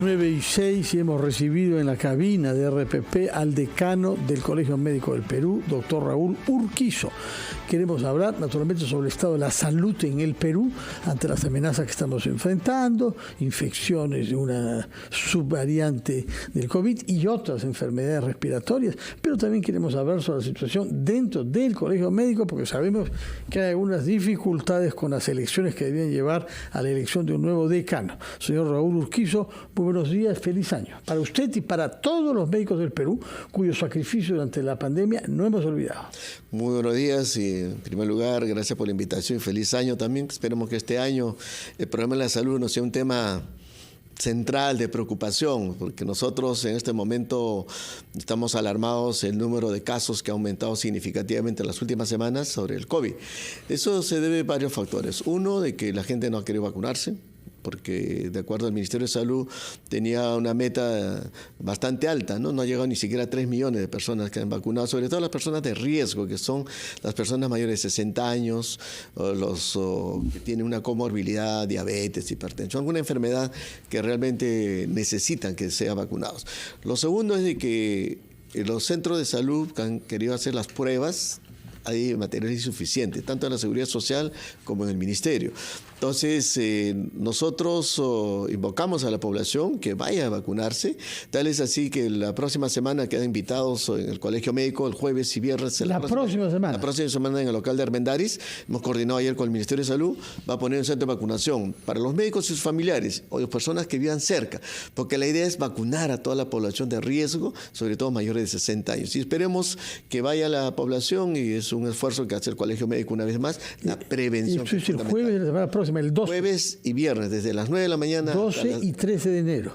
9:06 y hemos recibido en la cabina de RPP al decano del Colegio Médico del Perú, doctor Raúl Urquizo. Queremos hablar naturalmente sobre el estado de la salud en el Perú ante las amenazas que estamos enfrentando, infecciones de una subvariante del COVID y otras enfermedades respiratorias, pero también queremos hablar sobre la situación dentro del Colegio Médico porque sabemos que hay algunas dificultades con las elecciones que debían llevar a la elección de un nuevo decano. Señor Raúl Urquizo, muy buenos días, feliz año para usted y para todos los médicos del Perú cuyo sacrificio durante la pandemia no hemos olvidado. Muy buenos días y en primer lugar gracias por la invitación y feliz año también. Esperemos que este año el problema de la salud no sea un tema central de preocupación, porque nosotros en este momento estamos alarmados el número de casos que ha aumentado significativamente en las últimas semanas sobre el COVID. Eso se debe a varios factores. Uno, de que la gente no ha querido vacunarse, porque de acuerdo al Ministerio de Salud tenía una meta bastante alta, ¿no? No ha llegado ni siquiera a 3 millones de personas que han vacunado, sobre todo las personas de riesgo, que son las personas mayores de 60 años, o que tienen una comorbilidad, diabetes, hipertensión, alguna enfermedad que realmente necesitan que sean vacunados. Lo segundo es de que los centros de salud que han querido hacer las pruebas, hay material insuficiente, tanto en la Seguridad Social como en el Ministerio. Entonces, nosotros invocamos a la población que vaya a vacunarse. Tal es así que la próxima semana quedan invitados en el Colegio Médico, el jueves y viernes. La próxima semana en el local de Armendáriz. Hemos coordinado ayer con el Ministerio de Salud. Va a poner un centro de vacunación para los médicos y sus familiares o personas que vivan cerca, porque la idea es vacunar a toda la población de riesgo, sobre todo mayores de 60 años. Y esperemos que vaya la población, y es un esfuerzo que hace el Colegio Médico una vez más, la prevención. Y el jueves de la semana próxima, el 12. Jueves y viernes, desde las 9 de la mañana. 12 y 13 de enero.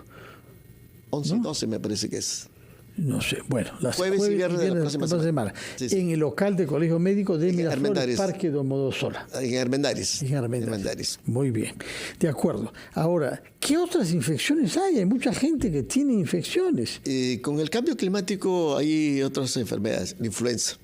11 y ¿no? 12 me parece que es. No sé, bueno, las jueves y viernes de la próxima semana. Sí, sí. En el local del Colegio Médico de Miraflores, Parque Domodosola. En Armendáriz. En Armendáriz. Muy bien, de acuerdo. Ahora, ¿qué otras infecciones hay? Hay mucha gente que tiene infecciones. Con el cambio climático hay otras enfermedades, la influenza.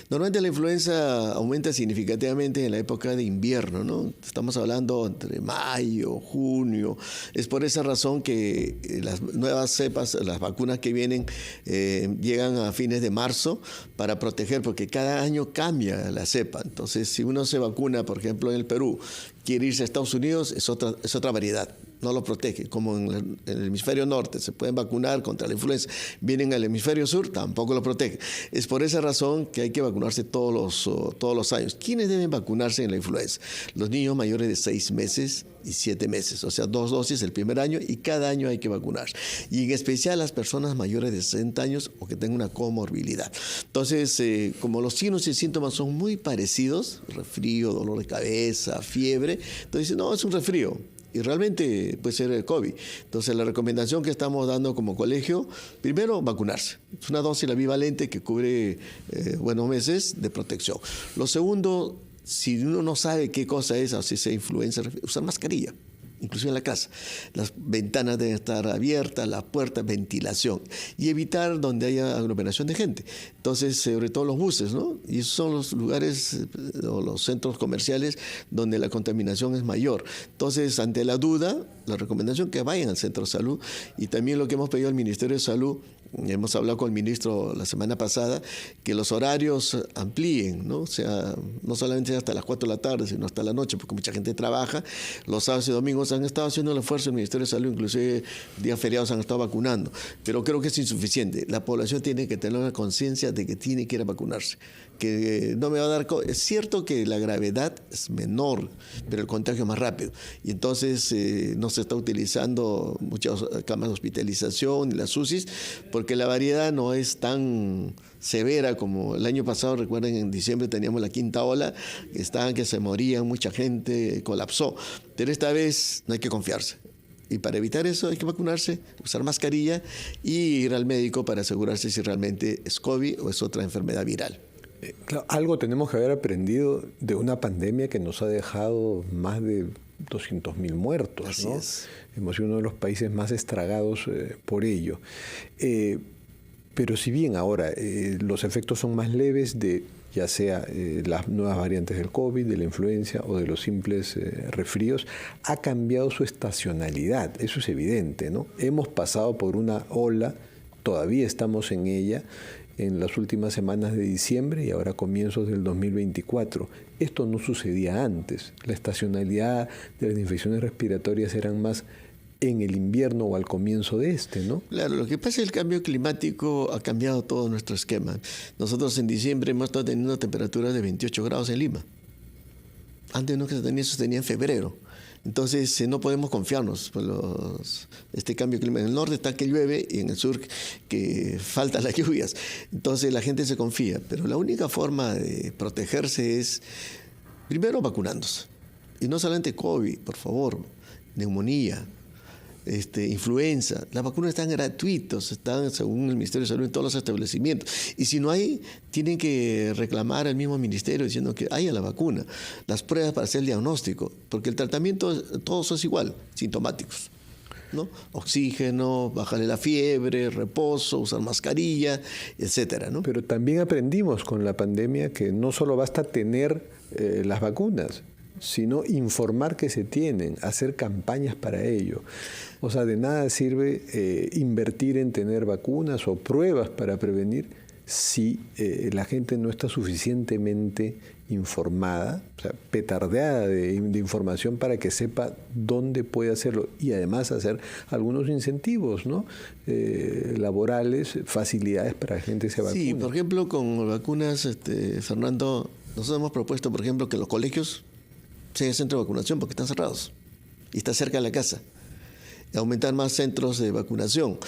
Normalmente la influenza aumenta significativamente en la época de invierno, ¿no? Estamos hablando entre mayo, junio. Es por esa razón que las nuevas cepas, las vacunas que vienen, llegan a fines de marzo para proteger, porque cada año cambia la cepa. Entonces, si uno se vacuna, por ejemplo, en el Perú, quiere irse a Estados Unidos, es otra variedad. No lo protege, como en el hemisferio norte se pueden vacunar contra la influenza, vienen al hemisferio sur, tampoco lo protege. Es por esa razón que hay que vacunarse todos los años. ¿Quiénes deben vacunarse en la influenza? Los niños mayores de 6 meses y 7 meses, o sea, 2 dosis el primer año y cada año hay que vacunar. Y en especial las personas mayores de 60 años o que tengan una comorbilidad. Entonces, como los signos y síntomas son muy parecidos, resfrío, dolor de cabeza, fiebre, entonces no, es un resfrío. Y realmente puede ser el COVID. Entonces, la recomendación que estamos dando como colegio, primero, vacunarse. Es una dosis la bivalente que cubre buenos meses de protección. Lo segundo, si uno no sabe qué cosa es, o si es influenza, usar mascarilla, inclusive en la casa. Las ventanas deben estar abiertas, las puertas, ventilación. Y evitar donde haya aglomeración de gente. Entonces, sobre todo los buses, ¿no? Y esos son los lugares o los centros comerciales donde la contaminación es mayor. Entonces, ante la duda, la recomendación es que vayan al centro de salud. Y también lo que hemos pedido al Ministerio de Salud, hemos hablado con el ministro la semana pasada, que los horarios amplíen, ¿no? O sea, no solamente hasta las 4 de la tarde, sino hasta la noche, porque mucha gente trabaja. Los sábados y domingos han estado haciendo el esfuerzo el Ministerio de Salud, inclusive días feriados han estado vacunando. Pero creo que es insuficiente. La población tiene que tener una conciencia de que tiene que ir a vacunarse. Que no me va a dar... Es cierto que la gravedad es menor, pero el contagio es más rápido. Y entonces no se está utilizando muchas camas de hospitalización y las UCIs, porque la variedad no es tan severa como el año pasado. Recuerden, en diciembre teníamos la 5ª ola, que se morían, mucha gente colapsó. Pero esta vez no hay que confiarse. Y para evitar eso hay que vacunarse, usar mascarilla y ir al médico para asegurarse si realmente es COVID o es otra enfermedad viral. Claro, algo tenemos que haber aprendido de una pandemia que nos ha dejado más de 200.000 muertos, Así ¿no? es. Hemos sido uno de los países más estragados por ello. Pero si bien ahora los efectos son más leves de ya sea las nuevas variantes del COVID, de la influenza o de los simples resfríos, ha cambiado su estacionalidad. Eso es evidente, ¿no? Hemos pasado por una ola, todavía estamos en ella, en las últimas semanas de diciembre y ahora comienzos del 2024. Esto no sucedía antes. La estacionalidad de las infecciones respiratorias eran más en el invierno o al comienzo de ¿no? Claro, lo que pasa es que el cambio climático ha cambiado todo nuestro esquema. Nosotros en diciembre hemos estado teniendo temperaturas de 28 grados en Lima. Antes no se tenía, eso se tenía en febrero. Entonces no podemos confiarnos por este cambio climático. En el norte está que llueve y en el sur que faltan las lluvias. Entonces la gente se confía. Pero la única forma de protegerse es, primero, vacunándose. Y no solamente COVID, por favor, neumonía, influenza. Las vacunas están gratuitas, están según el Ministerio de Salud en todos los establecimientos. Y si no hay, tienen que reclamar al mismo ministerio diciendo que haya la vacuna. Las pruebas para hacer el diagnóstico, porque el tratamiento todos es igual, sintomáticos, ¿no? Oxígeno, bajarle la fiebre, reposo, usar mascarilla, etcétera, ¿no? Pero también aprendimos con la pandemia que no solo basta tener las vacunas, sino informar que se tienen, hacer campañas para ello. O sea, de nada sirve invertir en tener vacunas o pruebas para prevenir si la gente no está suficientemente informada, o sea, petardeada de información para que sepa dónde puede hacerlo y además hacer algunos incentivos, ¿no? Laborales, facilidades para que la gente se vacune. Sí, por ejemplo, con vacunas, Fernando, nosotros hemos propuesto, por ejemplo, que los colegios sea centro de vacunación porque están cerrados y está cerca de la casa. Aumentar más centros de vacunación.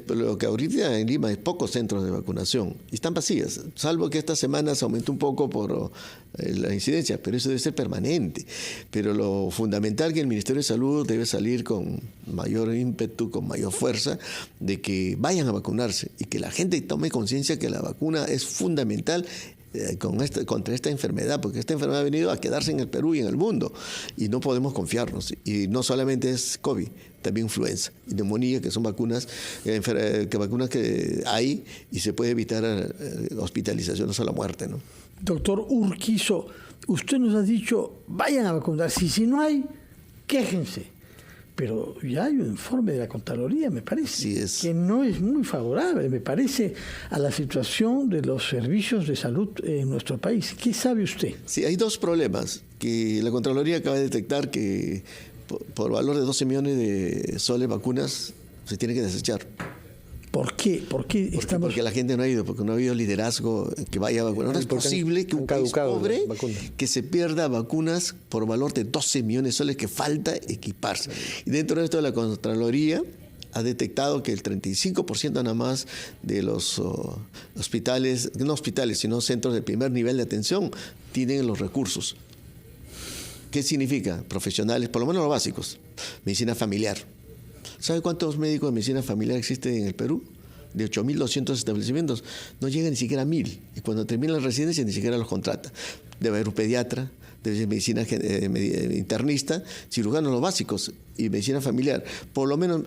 Lo que ahorita en Lima hay pocos centros de vacunación y están vacías, salvo que esta semana se aumentó un poco por la incidencia, pero eso debe ser permanente. Pero lo fundamental que el Ministerio de Salud debe salir con mayor ímpetu, con mayor fuerza, de que vayan a vacunarse y que la gente tome conciencia que la vacuna es fundamental contra esta enfermedad, porque esta enfermedad ha venido a quedarse en el Perú y en el mundo y no podemos confiarnos. Y no solamente es COVID, también influenza y neumonía, que son vacunas que hay y se puede evitar hospitalización, no solo la muerte, ¿no? Doctor Urquizo, usted nos ha dicho, vayan a vacunarse, si no hay, quéjense. Pero ya hay un informe de la Contraloría, me parece, que no es muy favorable, me parece, a la situación de los servicios de salud en nuestro país. ¿Qué sabe usted? Sí, hay dos problemas que la Contraloría acaba de detectar, que por valor de 12 millones de soles vacunas se tiene que desechar. ¿Por qué? Porque la gente no ha ido, porque no ha habido liderazgo que vaya a vacunar. No es posible que un país pobre que se pierda vacunas por valor de 12 millones de soles que falta equiparse. Y dentro de esto la Contraloría ha detectado que el 35% nada más de los hospitales, no hospitales, sino centros de primer nivel de atención, tienen los recursos. ¿Qué significa? Profesionales, por lo menos los básicos. Medicina familiar. ¿Sabe cuántos médicos de medicina familiar existen en el Perú? De 8.200 establecimientos, no llegan ni siquiera a 1.000. Y cuando terminan las residencias ni siquiera los contrata. Debe haber un pediatra, debe ser medicina internista, cirujanos los básicos y medicina familiar. Por lo menos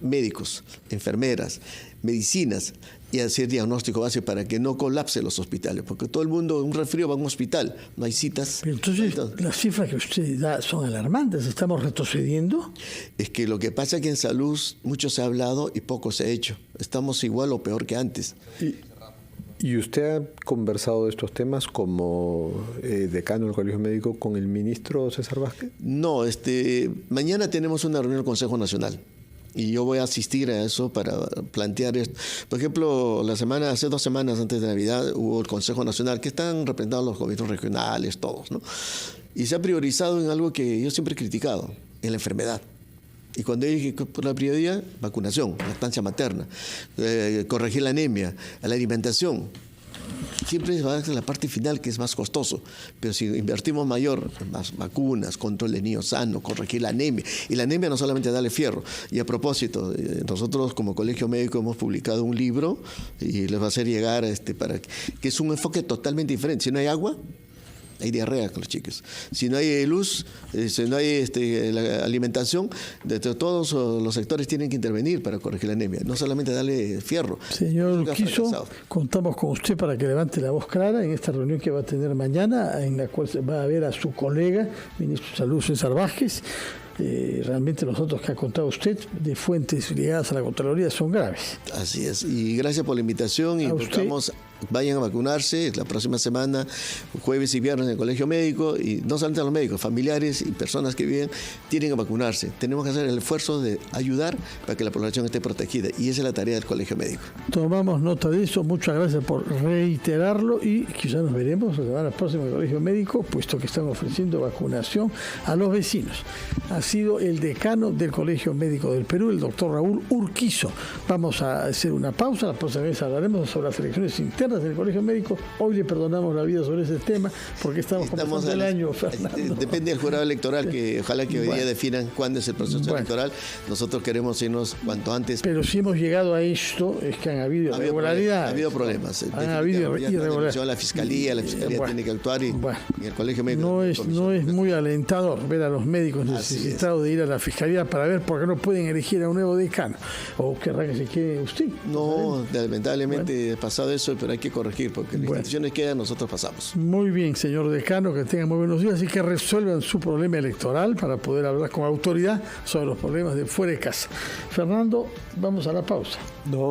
médicos, enfermeras, medicinas y hacer diagnóstico base para que no colapse los hospitales. Porque todo el mundo, un resfrío va a un hospital, no hay citas. Pero entonces, las cifras que usted da son alarmantes, ¿estamos retrocediendo? Es que lo que pasa es que en salud mucho se ha hablado y poco se ha hecho. Estamos igual o peor que antes. ¿Y usted ha conversado de estos temas como decano del Colegio Médico con el ministro César Vázquez? No, mañana tenemos una reunión del Consejo Nacional. Y yo voy a asistir a eso para plantear esto. Por ejemplo, hace 2 semanas antes de Navidad hubo el Consejo Nacional, que están representados los gobiernos regionales, todos, ¿no? Y se ha priorizado en algo que yo siempre he criticado, en la enfermedad. Y cuando dije por la prioridad, vacunación, lactancia materna, corregir la anemia, la alimentación. Siempre va a ser la parte final que es más costoso, pero si invertimos mayor, más vacunas, control de niños sanos, corregir la anemia, y la anemia no solamente darle fierro. Y a propósito, nosotros como Colegio Médico hemos publicado un libro y les va a hacer llegar que es un enfoque totalmente diferente. Si no hay agua, hay diarrea con los chicos. Si no hay luz, si no hay la alimentación, todos los sectores tienen que intervenir para corregir la anemia, no solamente darle fierro. Señor Urquizo, contamos con usted para que levante la voz clara en esta reunión que va a tener mañana, en la cual va a ver a su colega, ministro de Salud, César Vázquez. Realmente los datos que ha contado usted de fuentes ligadas a la Contraloría son graves. Así es, y gracias por la invitación y vayan a vacunarse la próxima semana, jueves y viernes en el Colegio Médico, y no solamente a los médicos, familiares y personas que viven tienen que vacunarse. Tenemos que hacer el esfuerzo de ayudar para que la población esté protegida y esa es la tarea del Colegio Médico. Tomamos nota de eso, muchas gracias por reiterarlo y quizás nos veremos la semana próxima en el Colegio Médico, puesto que están ofreciendo vacunación a los vecinos. Ha sido el decano del Colegio Médico del Perú, el doctor Raúl Urquizo. Vamos a hacer una pausa, la próxima vez hablaremos sobre las elecciones internas del Colegio Médico. Hoy le perdonamos la vida sobre ese tema porque estamos comenzando el año, Fernando. Depende del jurado electoral, que ojalá que hoy día definan cuándo es el proceso electoral. Nosotros queremos irnos cuanto antes. Pero si hemos llegado a esto, es que han habido irregularidades. Ha habido problemas. Han habido irregularidades. La fiscalía tiene que actuar y el Colegio Médico. No es muy alentador ver a los médicos necesitados de ir a la fiscalía para ver por qué no pueden elegir a un nuevo decano. ¿O querrá que se quede usted? No, lamentablemente ha pasado eso, pero hay que corregir porque las instituciones quedan, nosotros pasamos. Muy bien, señor decano, que tengan muy buenos días y que resuelvan su problema electoral para poder hablar con autoridad sobre los problemas de fuera de casa. Fernando, vamos a la pausa. No.